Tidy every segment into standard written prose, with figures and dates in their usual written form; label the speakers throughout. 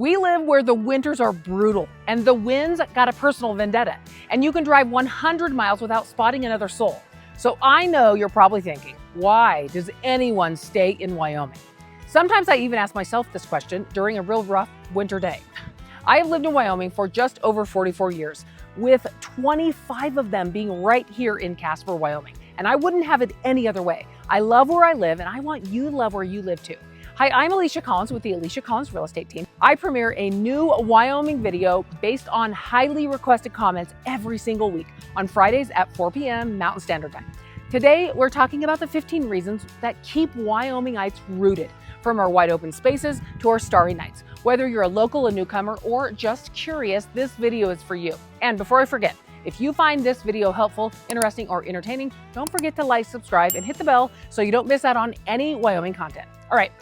Speaker 1: We live where the winters are brutal and the winds got a personal vendetta, and you can drive 100 miles without spotting another soul. So I know you're probably thinking, why does anyone stay in Wyoming? Sometimes I even ask myself this question during a real rough winter day. I have lived in Wyoming for just over 44 years, with 25 of them being right here in Casper, Wyoming. And I wouldn't have it any other way. I love where I live, and I want you to love where you live too. Hi, I'm Alisha Collins with the Alisha Collins Real Estate Team. I premiere a new Wyoming video based on highly requested comments every single week on Fridays at 4 p.m. Mountain Standard Time. Today, we're talking about the 15 reasons that keep Wyomingites rooted, from our wide open spaces to our starry nights. Whether you're a local, a newcomer, or just curious, this video is for you. And before I forget, if you find this video helpful, interesting, or entertaining, don't forget to like, subscribe, and hit the bell so you don't miss out on any Wyoming content. All right,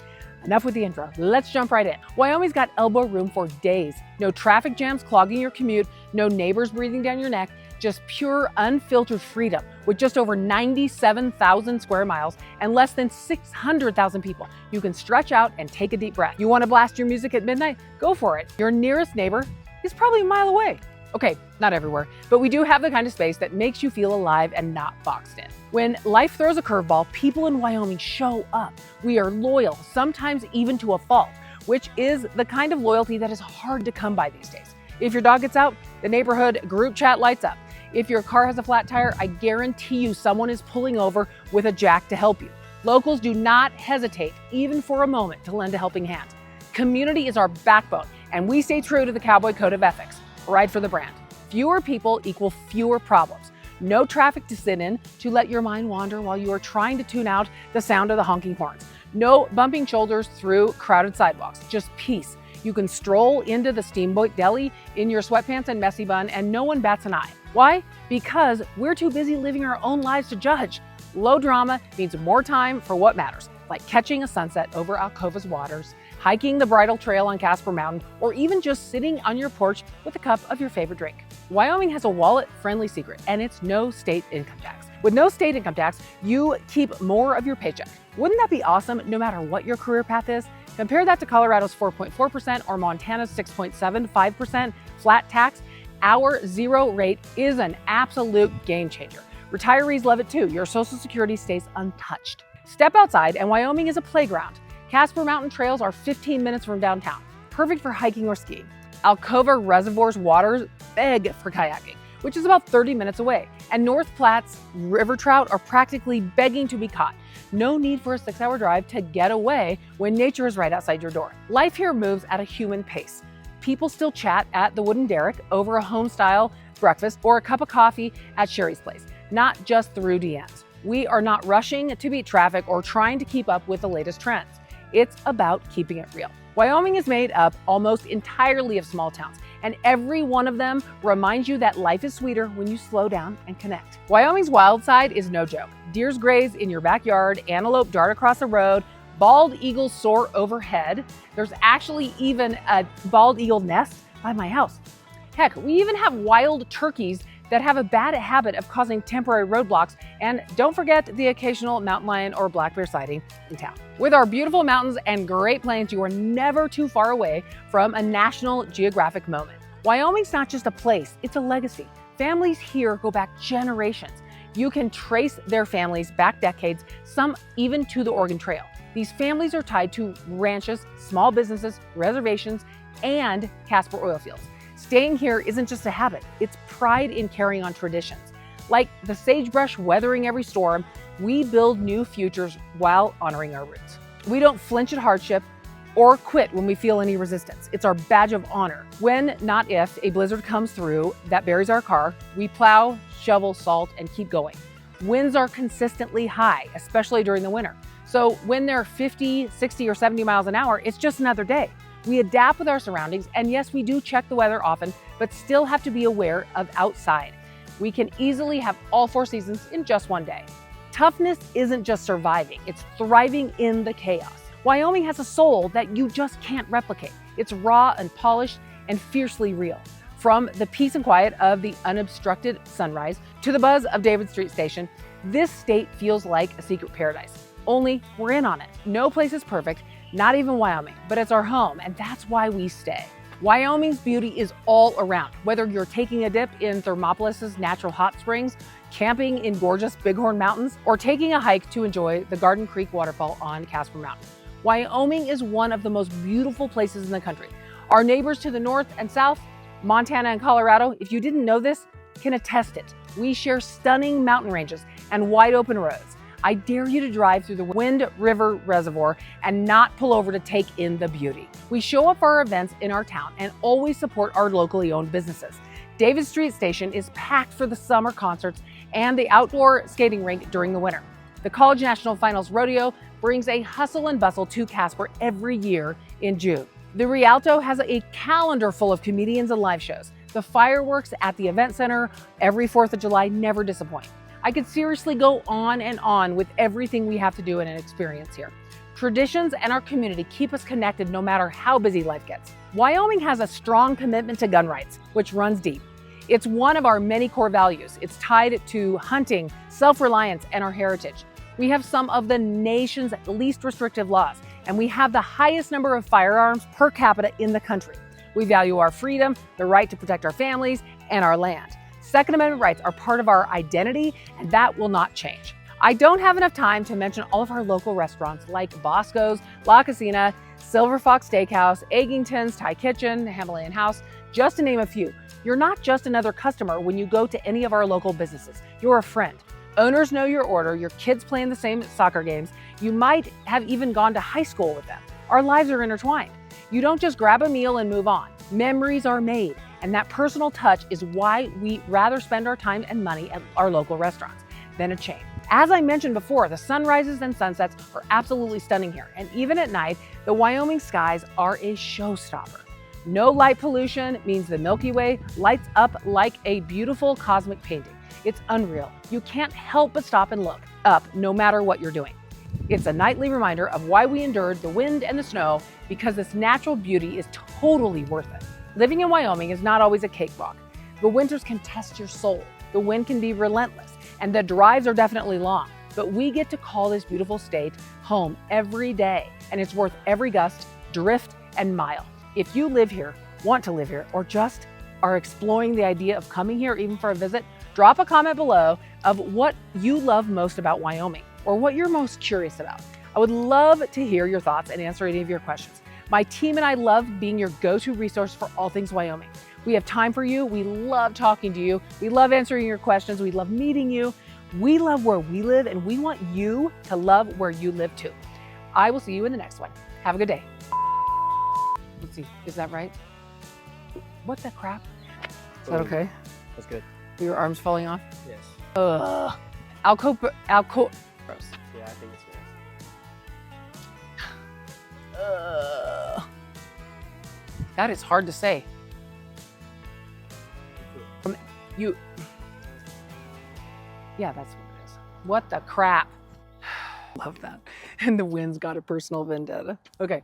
Speaker 1: enough with the intro. Let's jump right in. Wyoming's got elbow room for days. No traffic jams clogging your commute, no neighbors breathing down your neck, just pure unfiltered freedom with just over 97,000 square miles and less than 600,000 people. You can stretch out and take a deep breath. You want to blast your music at midnight? Go for it. Your nearest neighbor is probably a mile away. Okay, not everywhere, but we do have the kind of space that makes you feel alive and not boxed in. When life throws a curveball, people in Wyoming show up. We are loyal, sometimes even to a fault, which is the kind of loyalty that is hard to come by these days. If your dog gets out, the neighborhood group chat lights up. If your car has a flat tire, I guarantee you someone is pulling over with a jack to help you. Locals do not hesitate, even for a moment, to lend a helping hand. Community is our backbone, and we stay true to the Cowboy Code of Ethics. Ride for the brand. Fewer people equal fewer problems. No traffic to sit in to let your mind wander while you are trying to tune out the sound of the honking horns. No bumping shoulders through crowded sidewalks, just peace. You can stroll into the Steamboat Deli in your sweatpants and messy bun and no one bats an eye. Why? Because we're too busy living our own lives to judge. Low drama means more time for what matters, like catching a sunset over Alcova's waters, hiking the bridle trail on Casper Mountain, or even just sitting on your porch with a cup of your favorite drink. Wyoming has a wallet-friendly secret, and it's no state income tax. With no state income tax, you keep more of your paycheck. Wouldn't that be awesome no matter what your career path is? Compare that to Colorado's 4.4% or Montana's 6.75% flat tax. Our zero rate is an absolute game changer. Retirees love it too. Your Social Security stays untouched. Step outside, and Wyoming is a playground. Casper Mountain trails are 15 minutes from downtown, perfect for hiking or skiing. Alcova Reservoir's waters beg for kayaking, which is about 30 minutes away. And North Platte's river trout are practically begging to be caught. No need for a 6-hour drive to get away when nature is right outside your door. Life here moves at a human pace. People still chat at the Wooden Derrick over a home-style breakfast or a cup of coffee at Sherry's Place, not just through DMs. We are not rushing to beat traffic or trying to keep up with the latest trends. It's about keeping it real. Wyoming is made up almost entirely of small towns, and every one of them reminds you that life is sweeter when you slow down and connect. Wyoming's wild side is no joke. Deers graze in your backyard, antelope dart across the road, bald eagles soar overhead. There's actually even a bald eagle nest by my house. Heck, we even have wild turkeys that have a bad habit of causing temporary roadblocks, and don't forget the occasional mountain lion or black bear sighting in town. With our beautiful mountains and Great Plains, you are never too far away from a National Geographic moment. Wyoming's not just a place, it's a legacy. Families here go back generations. You can trace their families back decades, some even to the Oregon Trail. These families are tied to ranches, small businesses, reservations, and Casper oil fields. Staying here isn't just a habit, it's pride in carrying on traditions. Like the sagebrush weathering every storm, we build new futures while honoring our roots. We don't flinch at hardship or quit when we feel any resistance. It's our badge of honor. When, not if, a blizzard comes through that buries our car, we plow, shovel, salt, and keep going. Winds are consistently high, especially during the winter. So when they're 50, 60, or 70 miles an hour, it's just another day. We adapt with our surroundings, and yes, we do check the weather often, but still have to be aware of outside. We can easily have all 4 seasons in just one day. Toughness isn't just surviving, it's thriving in the chaos. Wyoming has a soul that you just can't replicate. It's raw and polished and fiercely real. From the peace and quiet of the unobstructed sunrise to the buzz of David Street Station, this state feels like a secret paradise. Only we're in on it. No place is perfect. Not even Wyoming, but it's our home, and that's why we stay. Wyoming's beauty is all around. Whether you're taking a dip in Thermopolis's natural hot springs, camping in gorgeous Bighorn Mountains, or taking a hike to enjoy the Garden Creek waterfall on Casper Mountain, Wyoming is one of the most beautiful places in the country. Our neighbors to the north and south, Montana and Colorado, if you didn't know this, can attest it. We share stunning mountain ranges and wide open roads. I dare you to drive through the Wind River Reservoir and not pull over to take in the beauty. We show up for our events in our town and always support our locally owned businesses. David Street Station is packed for the summer concerts and the outdoor skating rink during the winter. The College National Finals Rodeo brings a hustle and bustle to Casper every year in June. The Rialto has a calendar full of comedians and live shows. The fireworks at the event center every 4th of July never disappoint. I could seriously go on and on with everything we have to do and experience here. Traditions and our community keep us connected no matter how busy life gets. Wyoming has a strong commitment to gun rights, which runs deep. It's one of our many core values. It's tied to hunting, self-reliance, and our heritage. We have some of the nation's least restrictive laws, and we have the highest number of firearms per capita in the country. We value our freedom, the right to protect our families, and our land. Second Amendment rights are part of our identity, and that will not change. I don't have enough time to mention all of our local restaurants like Bosco's, La Casina, Silver Fox Steakhouse, Eggington's, Thai Kitchen, Himalayan House, just to name a few. You're not just another customer when you go to any of our local businesses. You're a friend. Owners know your order, your kids play in the same soccer games. You might have even gone to high school with them. Our lives are intertwined. You don't just grab a meal and move on. Memories are made. And that personal touch is why we rather spend our time and money at our local restaurants than a chain. As I mentioned before, the sunrises and sunsets are absolutely stunning here. And even at night, the Wyoming skies are a showstopper. No light pollution means the Milky Way lights up like a beautiful cosmic painting. It's unreal. You can't help but stop and look up no matter what you're doing. It's a nightly reminder of why we endured the wind and the snow, because this natural beauty is totally worth it. Living in Wyoming is not always a cakewalk. The winters can test your soul. The wind can be relentless, and the drives are definitely long. But we get to call this beautiful state home every day, and it's worth every gust, drift, and mile. If you live here, want to live here, or just are exploring the idea of coming here even for a visit, drop a comment below of what you love most about Wyoming, or what you're most curious about. I would love to hear your thoughts and answer any of your questions. My team and I love being your go-to resource for all things Wyoming. We have time for you. We love talking to you. We love answering your questions. We love meeting you. We love where we live, and we want you to love where you live too. I will see you in the next one. Have a good day. Let's see, is that right? What the crap? Is that okay?
Speaker 2: That's good.
Speaker 1: Your arms falling off?
Speaker 2: Yes.
Speaker 1: Gross.
Speaker 2: Yeah, I think it's good.
Speaker 1: That is hard to say. Yeah, that's what it is. What the crap? Love that. And the wind's got a personal vendetta. Okay.